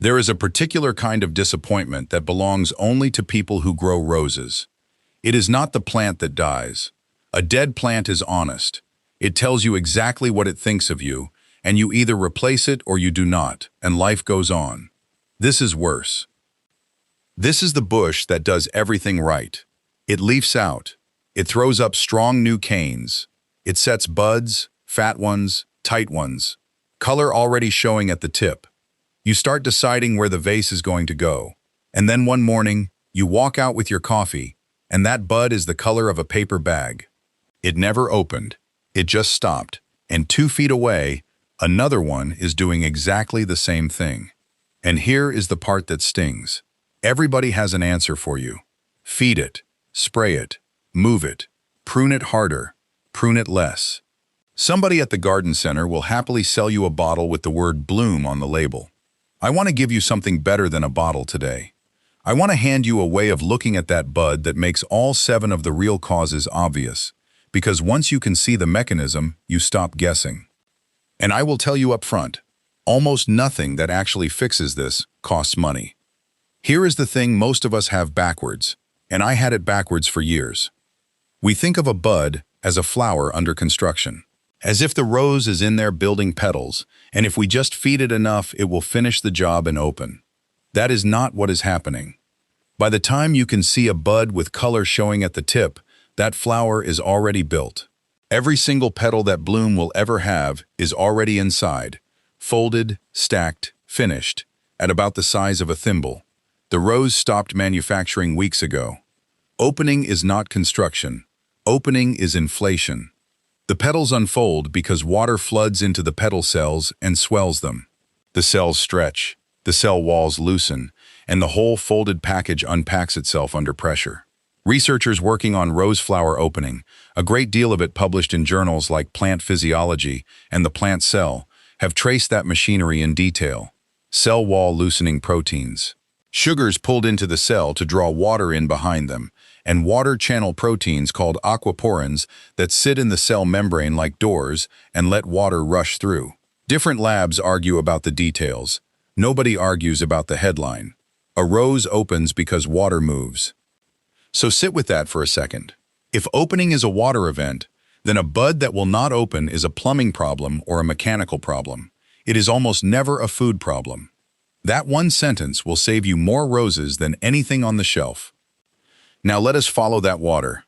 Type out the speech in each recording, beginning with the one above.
There is a particular kind of disappointment that belongs only to people who grow roses. It is not the plant that dies. A dead plant is honest. It tells you exactly what it thinks of you, and you either replace it or you do not, and life goes on. This is worse. This is the bush that does everything right. It leafs out. It throws up strong new canes. It sets buds, fat ones, tight ones, color already showing at the tip. You start deciding where the vase is going to go. And then one morning, you walk out with your coffee, and that bud is the color of a paper bag. It never opened. It just stopped. And 2 feet away, another one is doing exactly the same thing. And here is the part that stings. Everybody has an answer for you. Feed it, spray it, move it, prune it harder, prune it less. Somebody at the garden center will happily sell you a bottle with the word bloom on the label. I want to give you something better than a bottle today. I want to hand you a way of looking at that bud that makes all 7 of the real causes obvious, because once you can see the mechanism, you stop guessing. And I will tell you up front, almost nothing that actually fixes this costs money. Here is the thing most of us have backwards, and I had it backwards for years. We think of a bud as a flower under construction, as if the rose is in there building petals, and if we just feed it enough, it will finish the job and open. That is not what is happening. By the time you can see a bud with color showing at the tip, that flower is already built. Every single petal that bloom will ever have is already inside, folded, stacked, finished, at about the size of a thimble. The rose stopped manufacturing weeks ago. Opening is not construction. Opening is inflation. The petals unfold because water floods into the petal cells and swells them. The cells stretch, the cell walls loosen, and the whole folded package unpacks itself under pressure. Researchers working on rose flower opening, a great deal of it published in journals like Plant Physiology and The Plant Cell, have traced that machinery in detail. Cell wall loosening proteins. Sugars pulled into the cell to draw water in behind them, and water channel proteins called aquaporins that sit in the cell membrane like doors and let water rush through. Different labs argue about the details. Nobody argues about the headline. A rose opens because water moves. So sit with that for a second. If opening is a water event, then a bud that will not open is a plumbing problem or a mechanical problem. It is almost never a food problem. That one sentence will save you more roses than anything on the shelf. Now let us follow that water.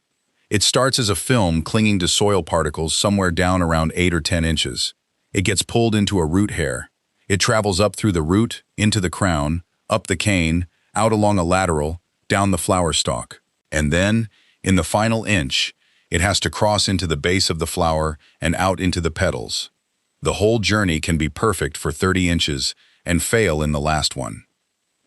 It starts as a film clinging to soil particles somewhere down around 8 or 10 inches. It gets pulled into a root hair. It travels up through the root, into the crown, up the cane, out along a lateral, down the flower stalk. And then, in the final inch, it has to cross into the base of the flower and out into the petals. The whole journey can be perfect for 30 inches and fail in the last one.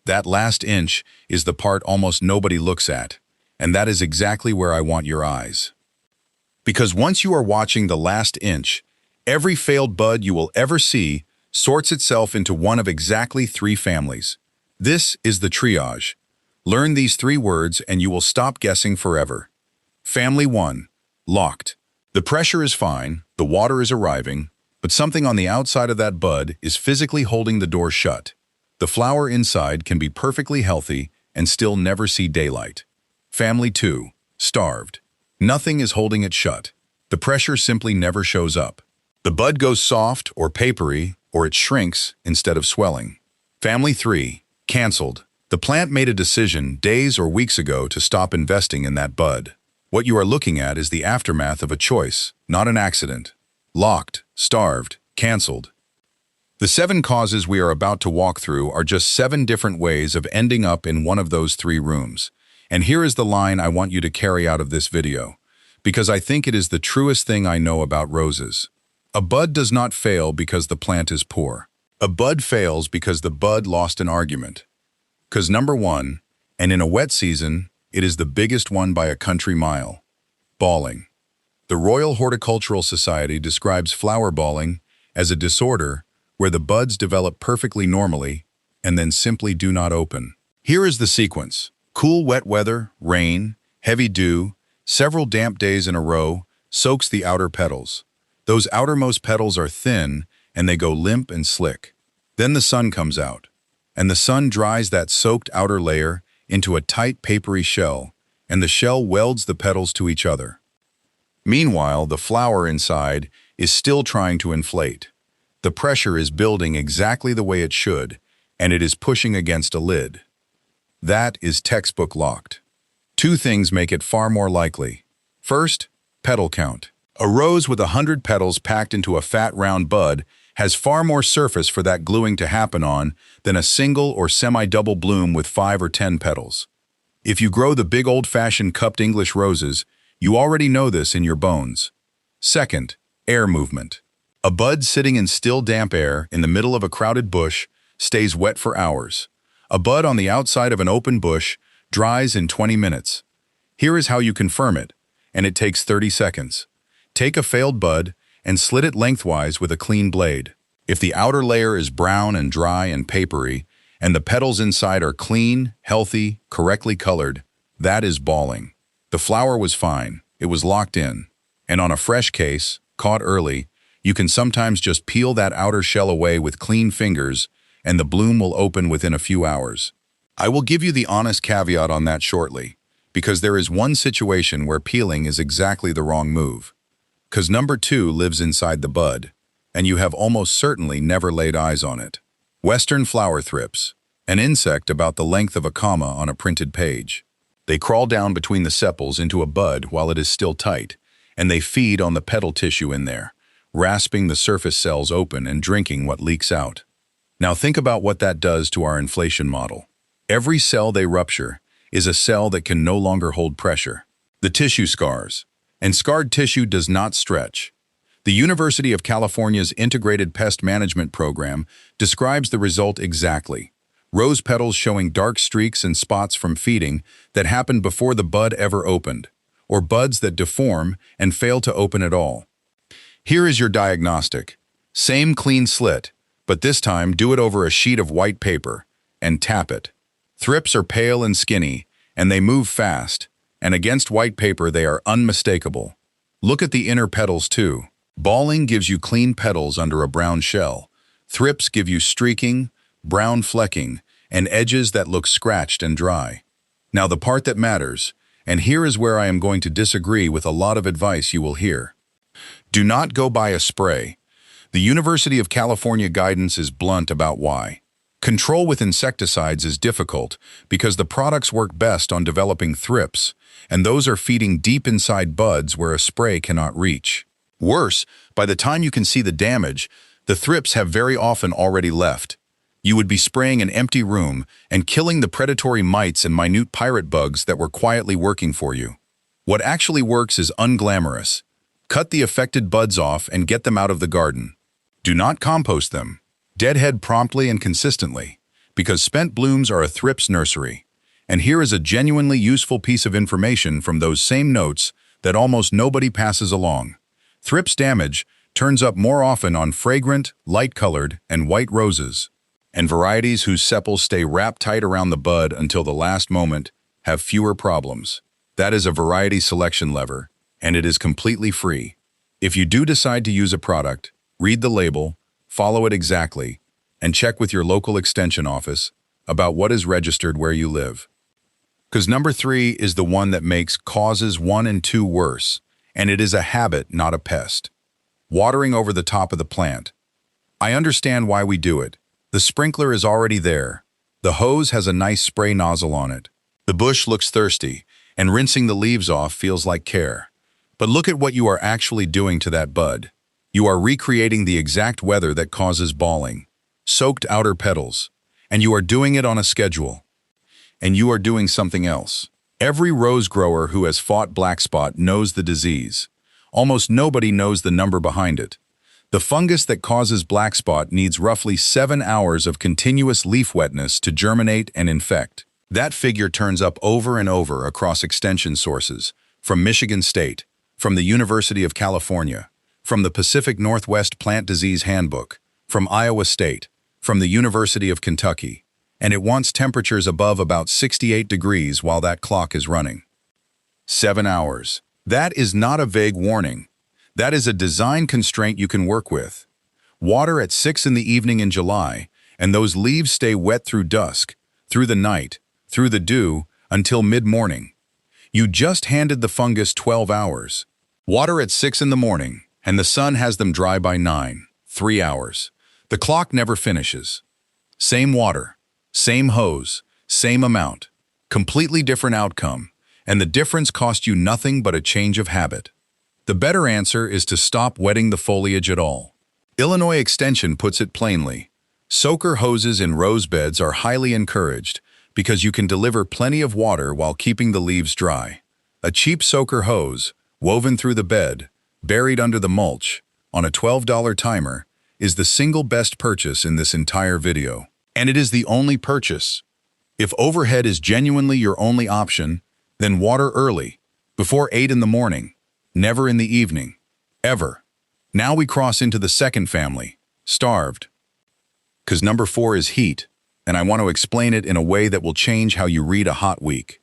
That last inch is the part almost nobody looks at, and that is exactly where I want your eyes. Because once you are watching the last inch, every failed bud you will ever see sorts itself into one of exactly 3 families. This is the triage. Learn these 3 words and you will stop guessing forever. Family 1, locked. The pressure is fine, the water is arriving, but something on the outside of that bud is physically holding the door shut. The flower inside can be perfectly healthy and still never see daylight. Family 2, starved. Nothing is holding it shut. The pressure simply never shows up. The bud goes soft or papery, or it shrinks instead of swelling. Family 3, canceled. The plant made a decision days or weeks ago to stop investing in that bud. What you are looking at is the aftermath of a choice, not an accident. Locked, starved, canceled. The 7 causes we are about to walk through are just 7 different ways of ending up in one of those 3 rooms. And here is the line I want you to carry out of this video, because I think it is the truest thing I know about roses. A bud does not fail because the plant is poor. A bud fails because the bud lost an argument. Because number 1, and in a wet season, it is the biggest one by a country mile. Balling. The Royal Horticultural Society describes flower balling as a disorder where the buds develop perfectly normally and then simply do not open. Here is the sequence. Cool wet weather, rain, heavy dew, several damp days in a row soaks the outer petals. Those outermost petals are thin and they go limp and slick. Then the sun comes out. and the sun dries that soaked outer layer into a tight, papery shell, and the shell welds the petals to each other. Meanwhile, the flower inside is still trying to inflate. The pressure is building exactly the way it should, and it is pushing against a lid. That is textbook locked. Two things make it far more likely. First, petal count. A rose with 100 petals packed into a fat round bud has far more surface for that gluing to happen on than a single or semi-double bloom with 5 or 10 petals. If you grow the big old-fashioned cupped English roses, you already know this in your bones. Second, air movement. A bud sitting in still damp air in the middle of a crowded bush stays wet for hours. A bud on the outside of an open bush dries in 20 minutes. Here is how you confirm it, and it takes 30 seconds. Take a failed bud and slit it lengthwise with a clean blade. If the outer layer is brown and dry and papery, and the petals inside are clean, healthy, correctly colored, that is balling. The flower was fine, it was locked in, and on a fresh case, caught early, you can sometimes just peel that outer shell away with clean fingers, and the bloom will open within a few hours. I will give you the honest caveat on that shortly, because there is one situation where peeling is exactly the wrong move. Because number 2 lives inside the bud, and you have almost certainly never laid eyes on it. Western flower thrips, an insect about the length of a comma on a printed page. They crawl down between the sepals into a bud while it is still tight, and they feed on the petal tissue in there, rasping the surface cells open and drinking what leaks out. Now think about what that does to our inflation model. Every cell they rupture is a cell that can no longer hold pressure. The tissue scars, and scarred tissue does not stretch. The University of California's Integrated Pest Management Program describes the result exactly. Rose petals showing dark streaks and spots from feeding that happened before the bud ever opened, or buds that deform and fail to open at all. Here is your diagnostic. Same clean slit, but this time do it over a sheet of white paper and tap it. Thrips are pale and skinny, and they move fast, and against white paper they are unmistakable. Look at the inner petals too. Balling gives you clean petals under a brown shell. Thrips give you streaking, brown flecking, and edges that look scratched and dry. Now the part that matters, and here is where I am going to disagree with a lot of advice you will hear. Do not go buy a spray. The University of California guidance is blunt about why. Control with insecticides is difficult because the products work best on developing thrips, and those are feeding deep inside buds where a spray cannot reach. Worse, by the time you can see the damage, the thrips have very often already left. You would be spraying an empty room and killing the predatory mites and minute pirate bugs that were quietly working for you. What actually works is unglamorous. Cut the affected buds off and get them out of the garden. Do not compost them. Deadhead promptly and consistently, because spent blooms are a thrips nursery. And here is a genuinely useful piece of information from those same notes that almost nobody passes along. Thrips damage turns up more often on fragrant, light-colored, and white roses, and varieties whose sepals stay wrapped tight around the bud until the last moment have fewer problems. That is a variety selection lever, and it is completely free. If you do decide to use a product, read the label, follow it exactly, and check with your local extension office about what is registered where you live. Because number 3 is the one that makes causes 1 and 2 worse, and it is a habit, not a pest. Watering over the top of the plant. I understand why we do it. The sprinkler is already there. The hose has a nice spray nozzle on it. The bush looks thirsty, and rinsing the leaves off feels like care. But look at what you are actually doing to that bud. You are recreating the exact weather that causes balling. Soaked outer petals. And you are doing it on a schedule. And you are doing something else. Every rose grower who has fought black spot knows the disease. Almost nobody knows the number behind it. The fungus that causes black spot needs roughly 7 hours of continuous leaf wetness to germinate and infect. That figure turns up over and over across extension sources, from Michigan State, from the University of California, from the Pacific Northwest Plant Disease Handbook, from Iowa State, from the University of Kentucky, and it wants temperatures above about 68 degrees while that clock is running. 7 hours. That is not a vague warning. That is a design constraint you can work with. Water at 6 in the evening in July, and those leaves stay wet through dusk, through the night, through the dew, until mid-morning. You just handed the fungus 12 hours. Water at 6 in the morning, and the sun has them dry by 9, 3 hours. The clock never finishes. Same water, same hose, same amount, completely different outcome, and the difference cost you nothing but a change of habit. The better answer is to stop wetting the foliage at all. Illinois Extension puts it plainly. Soaker hoses in rose beds are highly encouraged because you can deliver plenty of water while keeping the leaves dry. A cheap soaker hose, woven through the bed, buried under the mulch, on a $12 timer, is the single best purchase in this entire video. And it is the only purchase. If overhead is genuinely your only option, then water early, before 8 in the morning, never in the evening, ever. Now we cross into the second family, starved. Because number 4 is heat, and I want to explain it in a way that will change how you read a hot week.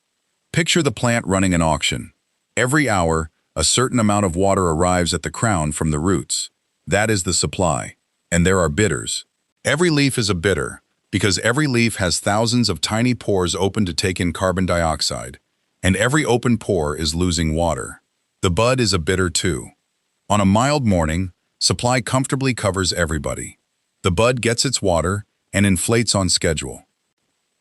Picture the plant running an auction. Every hour, a certain amount of water arrives at the crown from the roots. That is the supply. And there are bidders. Every leaf is a bidder, because every leaf has thousands of tiny pores open to take in carbon dioxide, and every open pore is losing water. The bud is a bidder too. On a mild morning, supply comfortably covers everybody. The bud gets its water and inflates on schedule.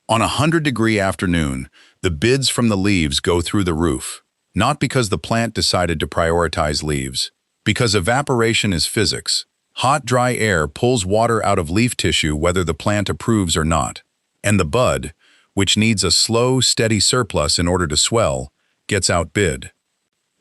On a 100-degree afternoon, the bids from the leaves go through the roof, not because the plant decided to prioritize leaves, because evaporation is physics. Hot, dry air pulls water out of leaf tissue whether the plant approves or not, and the bud, which needs a slow, steady surplus in order to swell, gets outbid.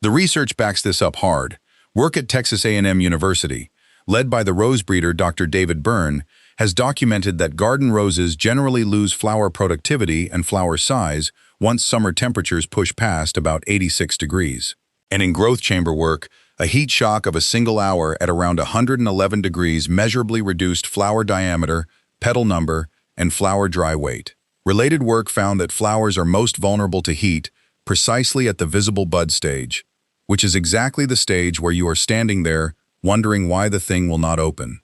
The research backs this up hard. Work at Texas A&M University, led by the rose breeder Dr. David Byrne, has documented that garden roses generally lose flower productivity and flower size once summer temperatures push past about 86 degrees. And in growth chamber work, a heat shock of a single hour at around 111 degrees measurably reduced flower diameter, petal number, and flower dry weight. Related work found that flowers are most vulnerable to heat precisely at the visible bud stage, which is exactly the stage where you are standing there wondering why the thing will not open.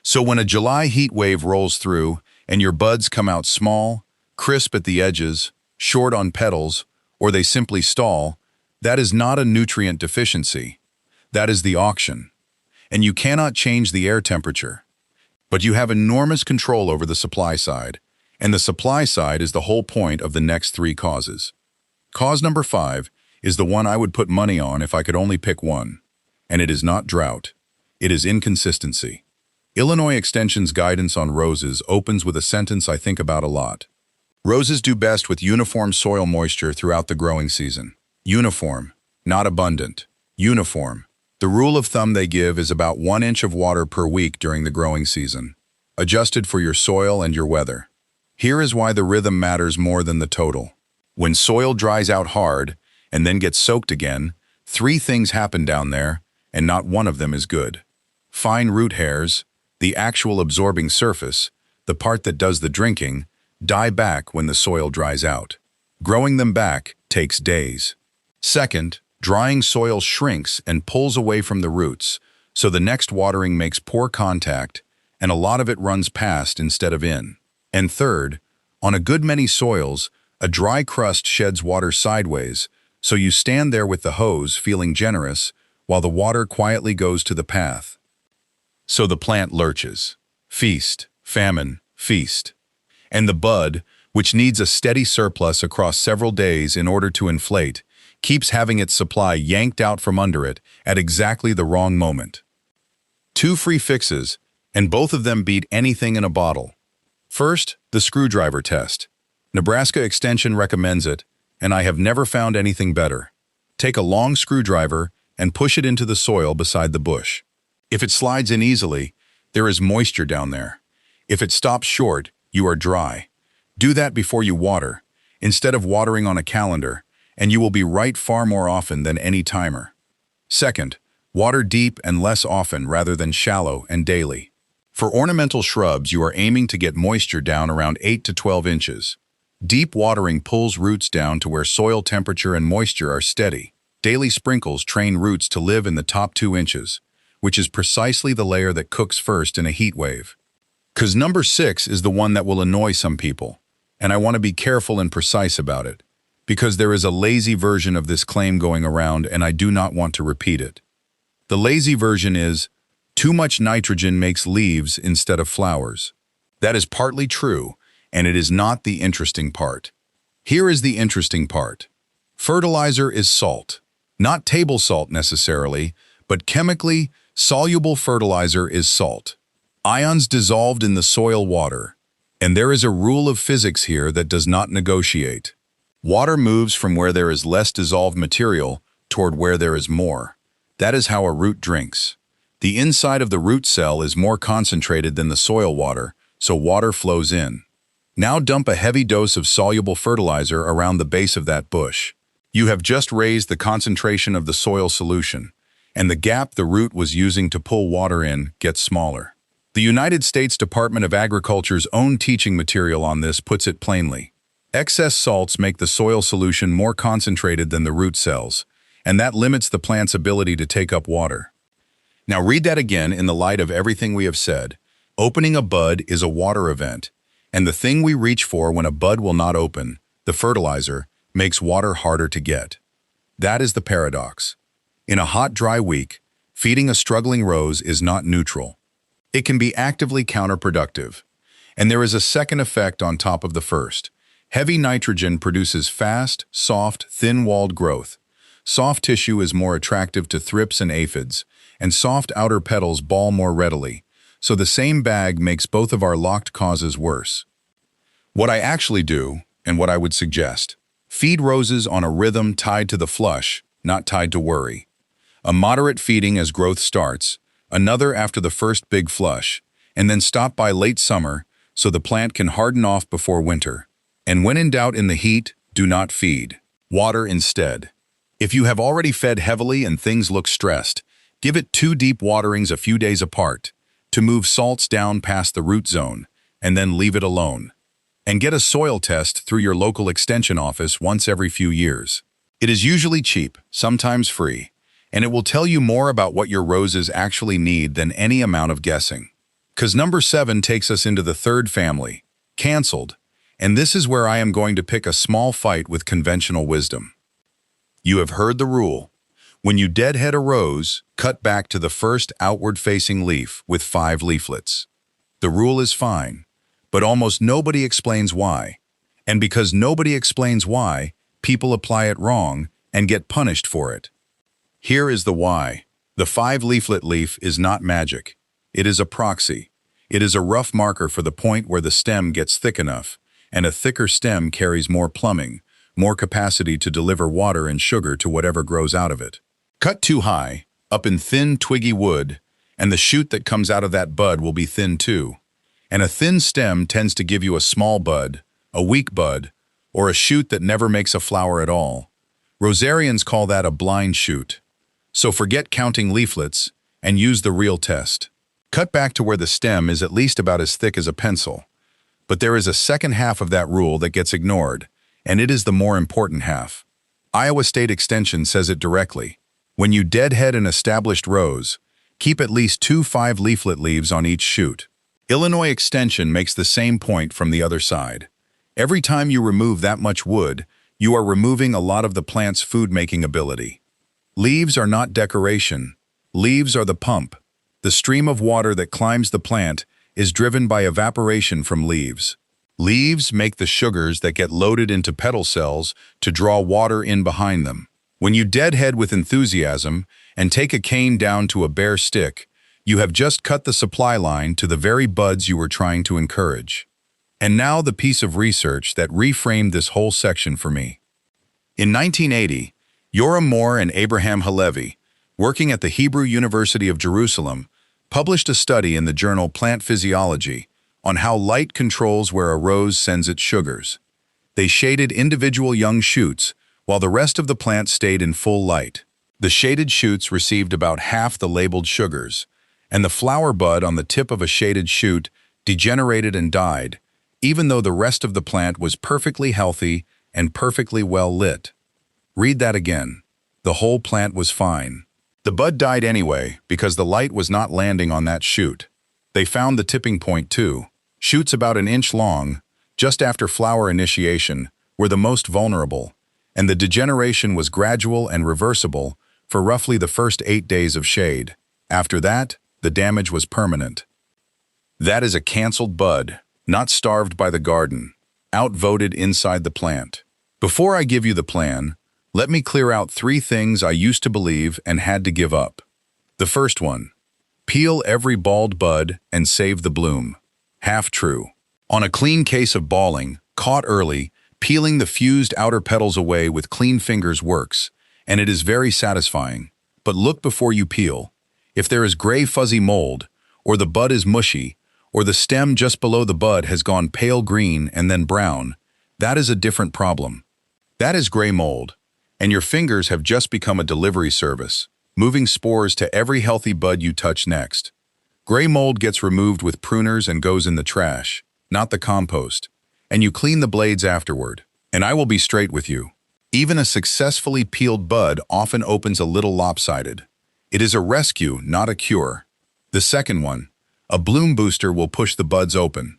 So when a July heat wave rolls through and your buds come out small, crisp at the edges, short on petals, or they simply stall, that is not a nutrient deficiency. That is the auction. And you cannot change the air temperature. But you have enormous control over the supply side, and the supply side is the whole point of the next 3 causes. Cause number 5 is the one I would put money on if I could only pick one. And it is not drought. It is inconsistency. Illinois Extension's guidance on roses opens with a sentence I think about a lot. Roses do best with uniform soil moisture throughout the growing season. Uniform, not abundant. Uniform. The rule of thumb they give is about 1 inch of water per week during the growing season, adjusted for your soil and your weather. Here is why the rhythm matters more than the total. When soil dries out hard and then gets soaked again, 3 things happen down there, and not one of them is good. Fine root hairs, the actual absorbing surface, the part that does the drinking, die back when the soil dries out. Growing them back takes days. Second, drying soil shrinks and pulls away from the roots, so the next watering makes poor contact, and a lot of it runs past instead of in. And third, on a good many soils, a dry crust sheds water sideways, so you stand there with the hose feeling generous, while the water quietly goes to the path. So the plant lurches. Feast, famine, feast. And the bud, which needs a steady surplus across several days in order to inflate, keeps having its supply yanked out from under it at exactly the wrong moment. 2 free fixes, and both of them beat anything in a bottle. First, the screwdriver test. Nebraska Extension recommends it, and I have never found anything better. Take a long screwdriver and push it into the soil beside the bush. If it slides in easily, there is moisture down there. If it stops short, you are dry. Do that before you water, instead of watering on a calendar, and you will be right far more often than any timer. Second, water deep and less often rather than shallow and daily. For ornamental shrubs, you are aiming to get moisture down around 8 to 12 inches. Deep watering pulls roots down to where soil temperature and moisture are steady. Daily sprinkles train roots to live in the top 2 inches, which is precisely the layer that cooks first in a heat wave. Because number 6 is the one that will annoy some people, and I want to be careful and precise about it, because there is a lazy version of this claim going around and I do not want to repeat it. The lazy version is, too much nitrogen makes leaves instead of flowers. That is partly true, and it is not the interesting part. Here is the interesting part. Fertilizer is salt. Not table salt necessarily, but chemically, soluble fertilizer is salt. Ions dissolved in the soil water. And there is a rule of physics here that does not negotiate. Water moves from where there is less dissolved material toward where there is more. That is how a root drinks. The inside of the root cell is more concentrated than the soil water, so water flows in. Now dump a heavy dose of soluble fertilizer around the base of that bush. You have just raised the concentration of the soil solution, and the gap the root was using to pull water in gets smaller. The United States Department of Agriculture's own teaching material on this puts it plainly. Excess salts make the soil solution more concentrated than the root cells, and that limits the plant's ability to take up water. Now read that again in the light of everything we have said. Opening a bud is a water event, and the thing we reach for when a bud will not open, the fertilizer, makes water harder to get. That is the paradox. In a hot, dry week, feeding a struggling rose is not neutral. It can be actively counterproductive. And there is a second effect on top of the first. Heavy nitrogen produces fast, soft, thin-walled growth. Soft tissue is more attractive to thrips and aphids, and soft outer petals ball more readily. So the same bag makes both of our locked causes worse. What I actually do, and what I would suggest, feed roses on a rhythm tied to the flush, not tied to worry. A moderate feeding as growth starts, another after the first big flush, and then stop by late summer so the plant can harden off before winter. And when in doubt in the heat, do not feed. Water instead. If you have already fed heavily and things look stressed, give it 2 deep waterings a few days apart to move salts down past the root zone, and then leave it alone. And get a soil test through your local extension office once every few years. It is usually cheap, sometimes free, and it will tell you more about what your roses actually need than any amount of guessing. Because number 7 takes us into the third family, canceled, and this is where I am going to pick a small fight with conventional wisdom. You have heard the rule. When you deadhead a rose, cut back to the first outward-facing leaf with 5 leaflets. The rule is fine, but almost nobody explains why. And because nobody explains why, people apply it wrong and get punished for it. Here is the why. The 5-leaflet leaf is not magic. It is a proxy. It is a rough marker for the point where the stem gets thick enough, and a thicker stem carries more plumbing, more capacity to deliver water and sugar to whatever grows out of it. Cut too high, up in thin, twiggy wood, and the shoot that comes out of that bud will be thin too. And a thin stem tends to give you a small bud, a weak bud, or a shoot that never makes a flower at all. Rosarians call that a blind shoot. So forget counting leaflets and use the real test. Cut back to where the stem is at least about as thick as a pencil. But there is a second half of that rule that gets ignored, and it is the more important half. Iowa State Extension says it directly. When you deadhead an established rose, keep at least 2 5-leaflet leaves on each shoot. Illinois Extension makes the same point from the other side. Every time you remove that much wood, you are removing a lot of the plant's food-making ability. Leaves are not decoration. Leaves are the pump. The stream of water that climbs the plant is driven by evaporation from leaves. Leaves make the sugars that get loaded into petal cells to draw water in behind them. When you deadhead with enthusiasm and take a cane down to a bare stick, you have just cut the supply line to the very buds you were trying to encourage. And now the piece of research that reframed this whole section for me. In 1980, Yoram Moore and Abraham Halevi, working at the Hebrew University of Jerusalem, published a study in the journal Plant Physiology on how light controls where a rose sends its sugars. They shaded individual young shoots while the rest of the plant stayed in full light. The shaded shoots received about half the labeled sugars, and the flower bud on the tip of a shaded shoot degenerated and died, even though the rest of the plant was perfectly healthy and perfectly well lit. Read that again. The whole plant was fine. The bud died anyway because the light was not landing on that shoot. They found the tipping point too. Shoots about an inch long, just after flower initiation, were the most vulnerable, and the degeneration was gradual and reversible for roughly the first 8 days of shade. After that, the damage was permanent. That is a canceled bud, not starved by the garden, outvoted inside the plant. Before I give you the plan, let me clear out 3 things I used to believe and had to give up. The first one, peel every bald bud and save the bloom. Half true. On a clean case of balling, caught early, peeling the fused outer petals away with clean fingers works, and it is very satisfying. But look before you peel. If there is gray fuzzy mold, or the bud is mushy, or the stem just below the bud has gone pale green and then brown, that is a different problem. That is gray mold, and your fingers have just become a delivery service, moving spores to every healthy bud you touch next. Gray mold gets removed with pruners and goes in the trash, not the compost, and you clean the blades afterward. And I will be straight with you. Even a successfully peeled bud often opens a little lopsided. It is a rescue, not a cure. The second one, a bloom booster will push the buds open.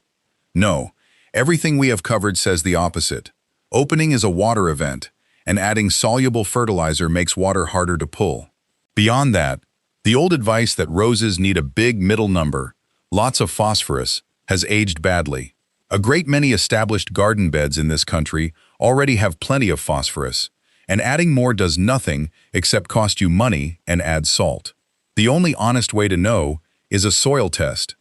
No, everything we have covered says the opposite. Opening is a water event, and adding soluble fertilizer makes water harder to pull. Beyond that, the old advice that roses need a big middle number, lots of phosphorus, has aged badly. A great many established garden beds in this country already have plenty of phosphorus, and adding more does nothing except cost you money and add salt. The only honest way to know is a soil test.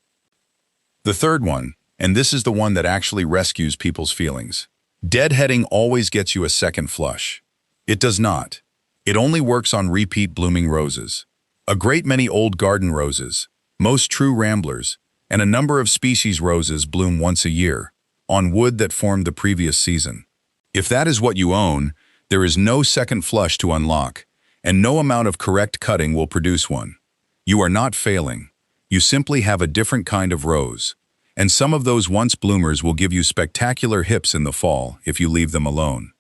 The third one, and this is the one that actually rescues people's feelings. Deadheading always gets you a second flush. It does not. It only works on repeat blooming roses. A great many old garden roses, most true ramblers, and a number of species roses bloom once a year, on wood that formed the previous season. If that is what you own, there is no second flush to unlock, and no amount of correct cutting will produce one. You are not failing. You simply have a different kind of rose, and some of those once bloomers will give you spectacular hips in the fall if you leave them alone.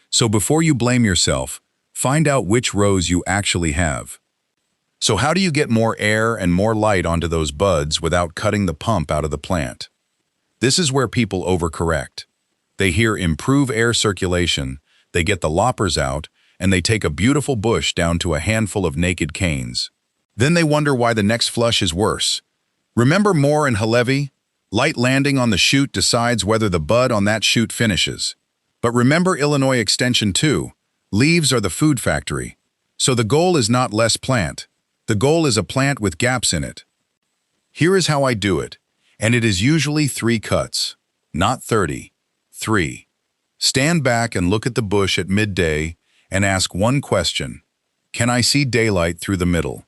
So before you blame yourself, find out which rose you actually have. So how do you get more air and more light onto those buds without cutting the pump out of the plant? This is where people overcorrect. They hear improve air circulation, they get the loppers out, and they take a beautiful bush down to a handful of naked canes. Then they wonder why the next flush is worse. Remember Moore and Halevi? Light landing on the shoot decides whether the bud on that shoot finishes. But remember Illinois Extension too. Leaves are the food factory. So the goal is not less plant. The goal is a plant with gaps in it. Here is how I do it, and it is usually 3 cuts, not 30. 3. Stand back and look at the bush at midday and ask one question. Can I see daylight through the middle?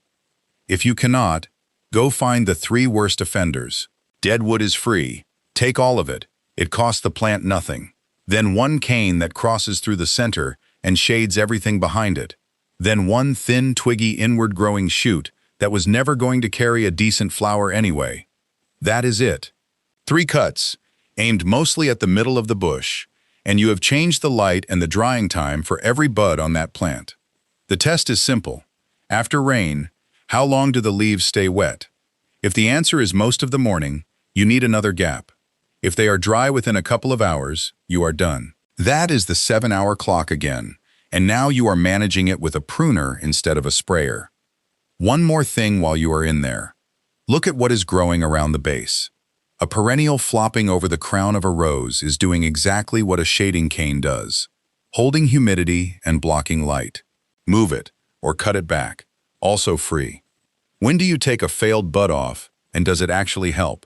If you cannot, go find the 3 worst offenders. Dead wood is free. Take all of it. It costs the plant nothing. Then 1 cane that crosses through the center and shades everything behind it. Then 1 thin, twiggy, inward-growing shoot that was never going to carry a decent flower anyway. That is it. 3 cuts, aimed mostly at the middle of the bush, and you have changed the light and the drying time for every bud on that plant. The test is simple. After rain, how long do the leaves stay wet? If the answer is most of the morning, you need another gap. If they are dry within a couple of hours, you are done. That is the 7-hour clock again. And now you are managing it with a pruner instead of a sprayer. One more thing while you are in there. Look at what is growing around the base. A perennial flopping over the crown of a rose is doing exactly what a shading cane does, holding humidity and blocking light. Move it or cut it back, also free. When do you take a failed bud off, and does it actually help?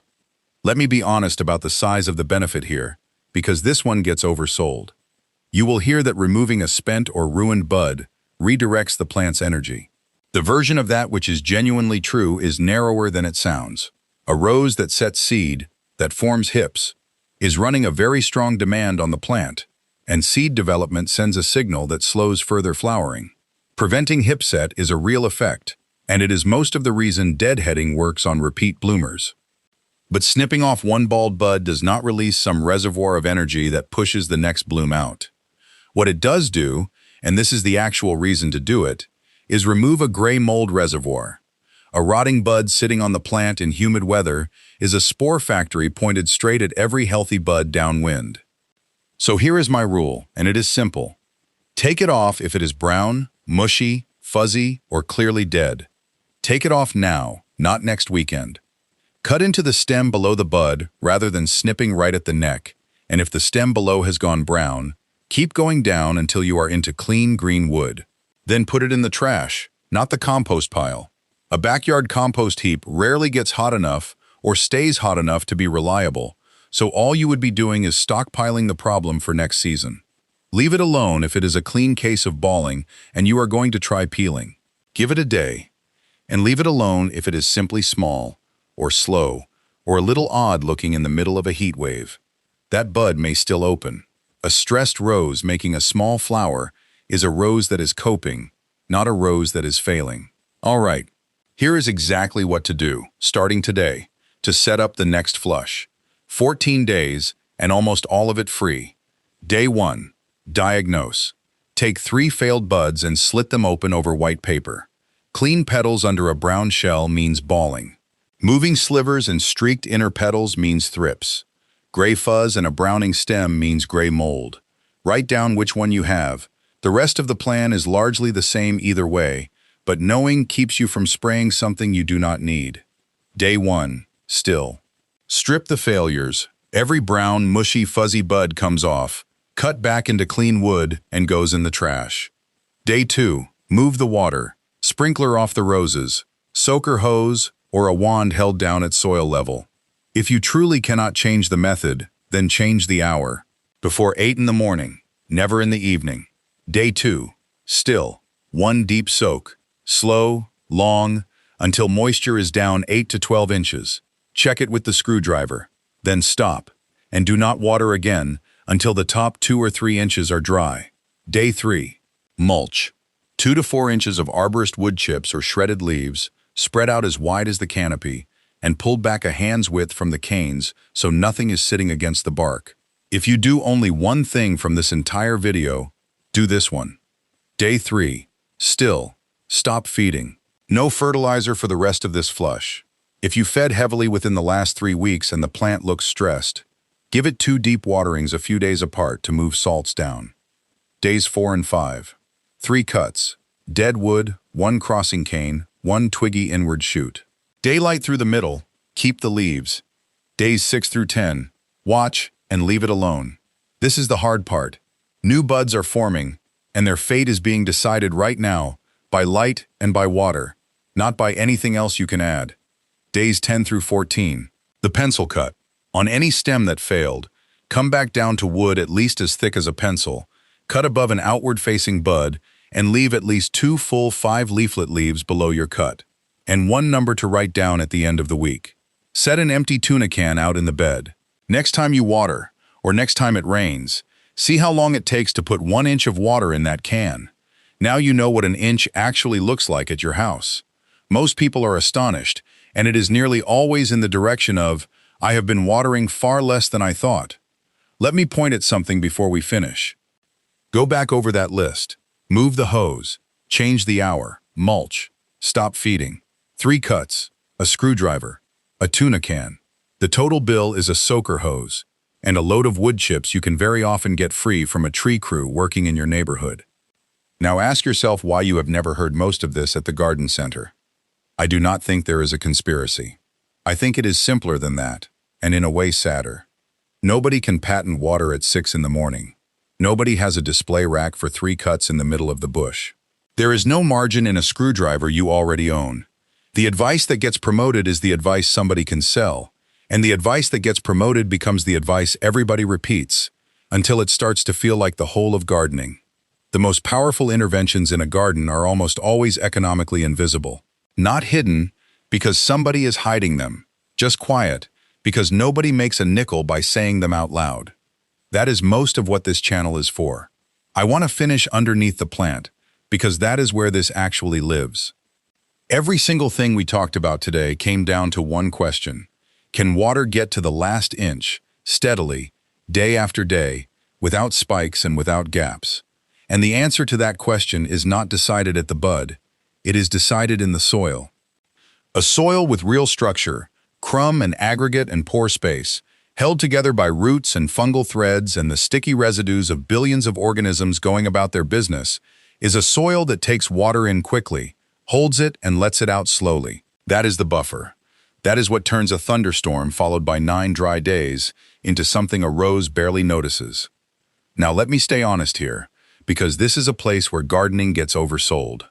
Let me be honest about the size of the benefit here, because this one gets oversold. You will hear that removing a spent or ruined bud redirects the plant's energy. The version of that which is genuinely true is narrower than it sounds. A rose that sets seed, that forms hips, is running a very strong demand on the plant, and seed development sends a signal that slows further flowering. Preventing hip set is a real effect, and it is most of the reason deadheading works on repeat bloomers. But snipping off 1 bald bud does not release some reservoir of energy that pushes the next bloom out. What it does do, and this is the actual reason to do it, is remove a gray mold reservoir. A rotting bud sitting on the plant in humid weather is a spore factory pointed straight at every healthy bud downwind. So here is my rule, and it is simple. Take it off if it is brown, mushy, fuzzy, or clearly dead. Take it off now, not next weekend. Cut into the stem below the bud rather than snipping right at the neck, and if the stem below has gone brown, keep going down until you are into clean green wood. Then put it in the trash, not the compost pile. A backyard compost heap rarely gets hot enough or stays hot enough to be reliable, so all you would be doing is stockpiling the problem for next season. Leave it alone if it is a clean case of balling and you are going to try peeling. Give it a day, and leave it alone if it is simply small, or slow, or a little odd looking in the middle of a heat wave. That bud may still open. A stressed rose making a small flower is a rose that is coping, not a rose that is failing. All right, here is exactly what to do, starting today, to set up the next flush. 14 days, and almost all of it free. Day 1. Diagnose. Take 3 failed buds and slit them open over white paper. Clean petals under a brown shell means balling. Moving slivers and streaked inner petals means thrips. Gray fuzz and a browning stem means gray mold. Write down which one you have. The rest of the plan is largely the same either way, but knowing keeps you from spraying something you do not need. Day 1. Still. Strip the failures. Every brown, mushy, fuzzy bud comes off, cut back into clean wood, and goes in the trash. Day 2. Move the water. Sprinkler off the roses. Soaker hose, or a wand held down at soil level. If you truly cannot change the method, then change the hour. Before 8 in the morning, never in the evening. Day 2. Still. 1 deep soak. Slow, long, until moisture is down 8 to 12 inches. Check it with the screwdriver. Then stop, and do not water again until the top 2 or 3 inches are dry. Day 3. Mulch. 2 to 4 inches of arborist wood chips or shredded leaves, spread out as wide as the canopy, and pulled back a hand's width from the canes so nothing is sitting against the bark. If you do only one thing from this entire video, do this one. Day 3. Still. Stop feeding. No fertilizer for the rest of this flush. If you fed heavily within the last 3 weeks and the plant looks stressed, give it 2 deep waterings a few days apart to move salts down. Days 4 and 5. 3 cuts. Dead wood, 1 crossing cane, 1 twiggy inward shoot. Daylight through the middle, keep the leaves. Days 6 through 10. Watch and leave it alone. This is the hard part. New buds are forming, and their fate is being decided right now by light and by water, not by anything else you can add. Days 10 through 14. The pencil cut. On any stem that failed, come back down to wood at least as thick as a pencil, cut above an outward-facing bud, and leave at least 2 full 5-leaflet leaves below your cut, and 1 number to write down at the end of the week. Set an empty tuna can out in the bed. Next time you water, or next time it rains, see how long it takes to put 1 inch of water in that can. Now you know what an inch actually looks like at your house. Most people are astonished, and it is nearly always in the direction of, I have been watering far less than I thought. Let me point at something before we finish. Go back over that list. Move the hose, change the hour, mulch, stop feeding. 3 cuts, a screwdriver, a tuna can. The total bill is a soaker hose, and a load of wood chips you can very often get free from a tree crew working in your neighborhood. Now ask yourself why you have never heard most of this at the garden center. I do not think there is a conspiracy. I think it is simpler than that, and in a way sadder. Nobody can patent water at 6 in the morning. Nobody has a display rack for 3 cuts in the middle of the bush. There is no margin in a screwdriver you already own. The advice that gets promoted is the advice somebody can sell, and the advice that gets promoted becomes the advice everybody repeats, until it starts to feel like the whole of gardening. The most powerful interventions in a garden are almost always economically invisible. Not hidden, because somebody is hiding them. Just quiet, because nobody makes a nickel by saying them out loud. That is most of what this channel is for. I want to finish underneath the plant, because that is where this actually lives. Every single thing we talked about today came down to one question. Can water get to the last inch, steadily, day after day, without spikes and without gaps? And the answer to that question is not decided at the bud. It is decided in the soil. A soil with real structure, Crumb and aggregate and pore space, held together by roots and fungal threads and the sticky residues of billions of organisms going about their business, is a soil that takes water in quickly, holds it and lets it out slowly. That is the buffer. That is what turns a thunderstorm followed by 9 dry days into something a rose barely notices. Now let me stay honest here, because this is a place where gardening gets oversold.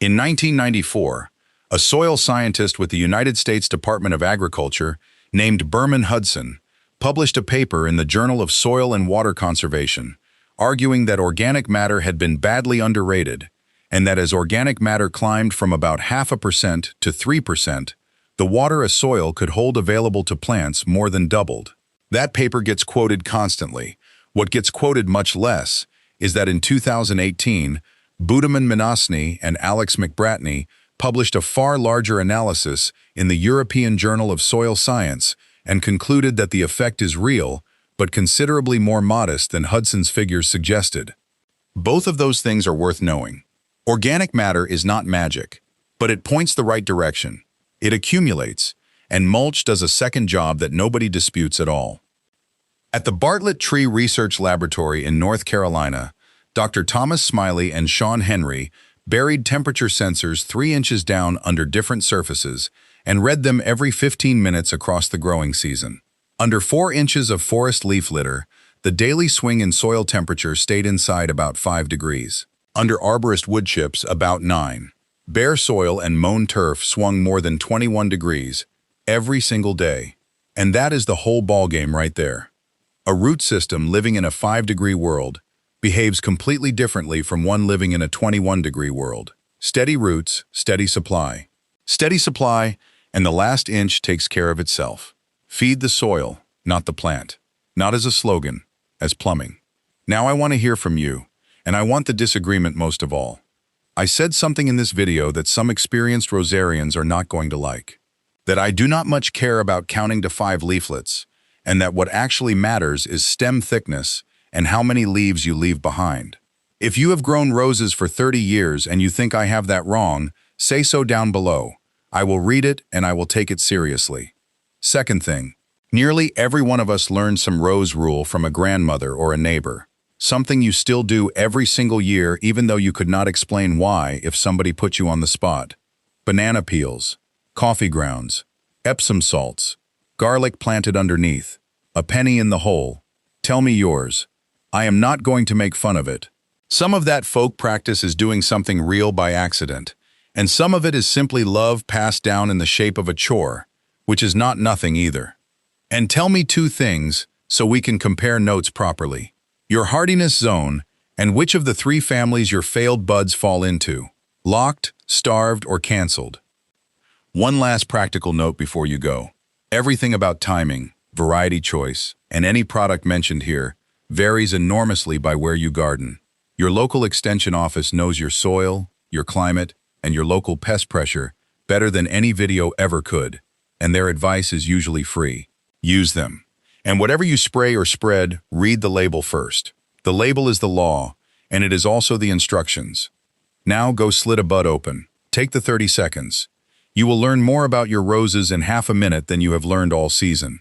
In 1994, a soil scientist with the United States Department of Agriculture named Berman Hudson published a paper in the Journal of Soil and Water Conservation, arguing that organic matter had been badly underrated, and that as organic matter climbed from about 0.5% to 3%, the water a soil could hold available to plants more than doubled. That paper gets quoted constantly. What gets quoted much less is that in 2018, Budaman Minasny and Alex McBratney published a far larger analysis in the European Journal of Soil Science and concluded that the effect is real, but considerably more modest than Hudson's figures suggested. Both of those things are worth knowing. Organic matter is not magic, but it points the right direction. It accumulates, and mulch does a second job that nobody disputes at all. At the Bartlett Tree Research Laboratory in North Carolina, Dr. Thomas Smiley and Sean Henry buried temperature sensors 3 inches down under different surfaces and read them every 15 minutes across the growing season. Under 4 inches of forest leaf litter, the daily swing in soil temperature stayed inside about 5 degrees. Under arborist wood chips, about 9. Bare soil and mown turf swung more than 21 degrees every single day. And that is the whole ballgame right there. A root system living in a 5-degree world behaves completely differently from one living in a 21-degree world. Steady roots, steady supply. Steady supply, and the last inch takes care of itself. Feed the soil, not the plant. Not as a slogan, as plumbing. Now I want to hear from you, and I want the disagreement most of all. I said something in this video that some experienced rosarians are not going to like. That I do not much care about counting to 5 leaflets, and that what actually matters is stem thickness and how many leaves you leave behind. If you have grown roses for 30 years and you think I have that wrong, say so down below. I will read it and I will take it seriously. Second thing, nearly every one of us learned some rose rule from a grandmother or a neighbor. Something you still do every single year even though you could not explain why if somebody put you on the spot. Banana peels, coffee grounds, Epsom salts, garlic planted underneath, a penny in the hole. Tell me yours. I am not going to make fun of it. Some of that folk practice is doing something real by accident, and some of it is simply love passed down in the shape of a chore, which is not nothing either. And tell me 2 things so we can compare notes properly. Your hardiness zone, and which of the 3 families your failed buds fall into. Locked, starved, or canceled. One last practical note before you go. Everything about timing, variety choice, and any product mentioned here varies enormously by where you garden. Your local extension office knows your soil, your climate, and your local pest pressure better than any video ever could, and their advice is usually free. Use them. And whatever you spray or spread, read the label first. The label is the law, and it is also the instructions. Now go slit a bud open. Take the 30 seconds. You will learn more about your roses in half a minute than you have learned all season.